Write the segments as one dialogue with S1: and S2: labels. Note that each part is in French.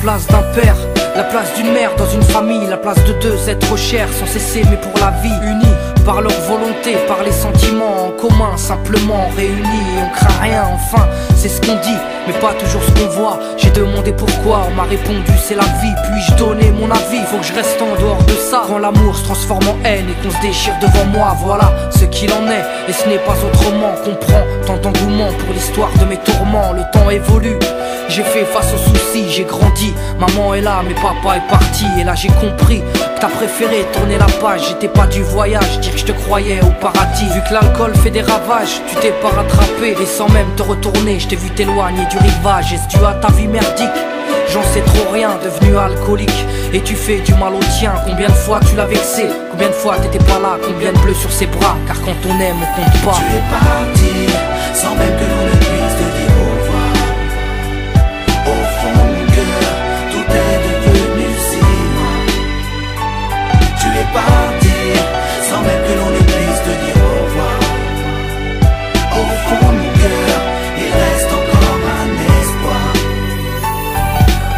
S1: place d'un père, la place d'une mère dans une famille, la place de deux êtres chers sans cesser mais pour la vie, unis par leur volonté, par les sentiments en commun, simplement réunis et on craint rien, enfin c'est ce qu'on dit mais pas toujours ce qu'on voit. J'ai demandé pourquoi, on m'a répondu c'est la vie. Puis-je donner mon avis, faut que je reste en dehors de ça. Quand l'amour se transforme en haine et qu'on se déchire devant moi, voilà ce qu'il en est et ce n'est pas autrement. Comprends tant d'engouement pour l'histoire de mes tourments. Le temps évolue, j'ai fait face aux soucis, j'ai grandi. Maman est là mais papa est parti. Et là j'ai compris que t'as préféré tourner la page. J'étais pas du voyage, dire que je te croyais au paradis. Vu que l'alcool fait des ravages, tu t'es pas rattrapé. Et sans même te retourner, je t'ai vu t'éloigner du rivage. Est-ce dû à ta vie merdique? J'en sais trop rien, devenu alcoolique. Et tu fais du mal au tien. Combien de fois tu l'as vexé? Combien de fois t'étais pas là? Combien de bleus sur ses bras? Car quand on aime on compte pas.
S2: Tu es parti sans même que l'on ne puisse te dire au revoir. Au fond de mon cœur, tout est devenu si loin. Tu es parti sans même que l'on ne puisse te dire au revoir. Au fond de mon cœur, il reste encore un espoir.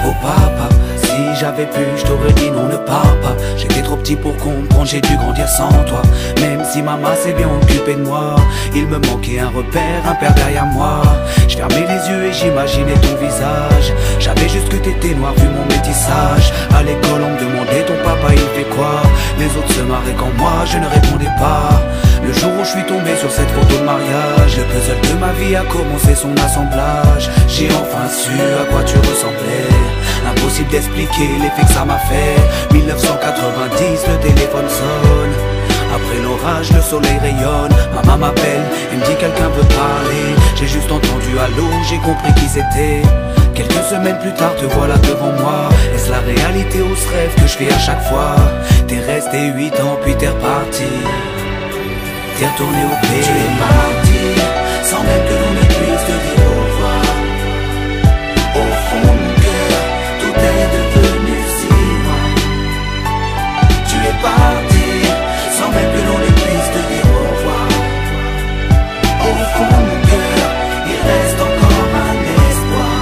S2: Oh papa, si j'avais pu, je t'aurais dit non, ne pars pas. J'étais trop petit pour comprendre, j'ai dû grandir sans toi. Même si maman s'est bien occupée de moi, il me manquait un repère, un père derrière moi. Je fermais les yeux et j'imaginais ton visage. J'avais juste que t'étais noir vu mon métissage. À l'école on me demandait ton papa il fait quoi. Les autres se marraient quand moi je ne répondais pas. Le jour où je suis tombé sur cette photo de mariage, le puzzle de ma vie a commencé son assemblage. J'ai enfin su à quoi tu ressemblais. Impossible d'expliquer l'effet que ça m'a fait. 1990, le téléphone sonne. Après l'orage, le soleil rayonne. Maman m'appelle et me dit quelqu'un veut parler. J'ai juste entendu allô, j'ai compris qui c'était. Quelques semaines plus tard, te voilà devant moi. Est-ce la réalité ou ce rêve que je fais à chaque fois? T'es resté 8 ans puis t'es reparti. T'es retourné au pays. Tu es parti sans même que l'on ne puisse te dire au revoir. Au fond de mon cœur, tout est devenu si loin. Tu es parti sans même que l'on ne puisse te dire au revoir. Au fond de mon cœur, il reste encore un espoir.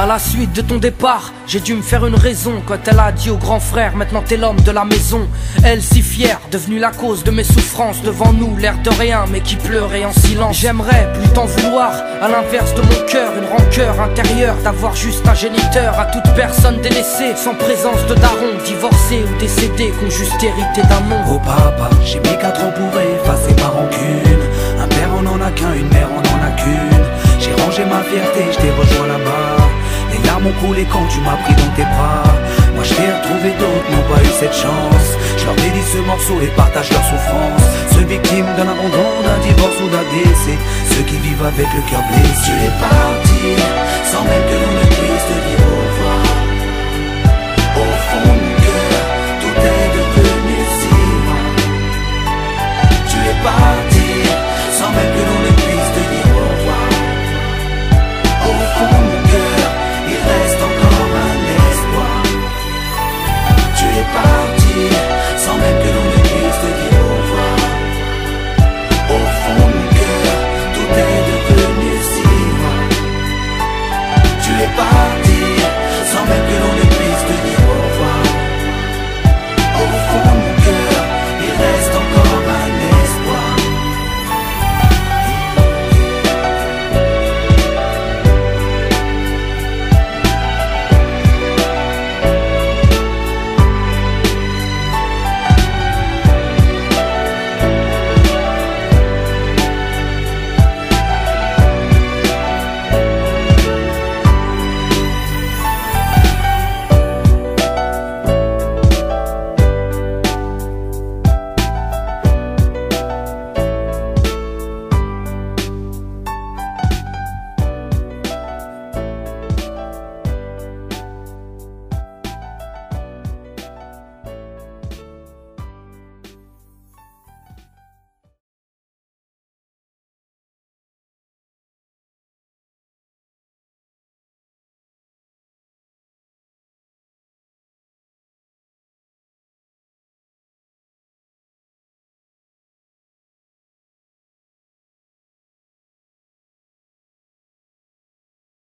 S1: À la suite de ton départ, j'ai dû me faire une raison. Quand elle a dit au grand frère, maintenant t'es l'homme de la maison. Elle si fière, devenue la cause de mes souffrances. Devant nous, l'air de rien, mais qui pleurait en silence. J'aimerais plus t'en vouloir, à l'inverse de mon cœur. Une rancœur intérieure, d'avoir juste un géniteur. À toute personne délaissée, sans présence de daron. Divorcé ou décédé, qu'on juste hérité d'un nom.
S2: Oh papa, j'ai mis 4 ans pour effacer ma rancune. Un père on en a qu'un, une mère on en a qu'une. J'ai rangé ma fierté, je t'ai rejoint là-bas. Les larmes ont coulé quand tu m'as pris dans tes bras. Moi je t'ai retrouvé, d'autres n'ont pas eu cette chance. Je leur dédie ce morceau et partage leur souffrance. Ceux victimes d'un abandon, d'un divorce ou d'un décès. Ceux qui vivent avec le cœur blessé. Tu es parti sans même que l'on ne puisse te dire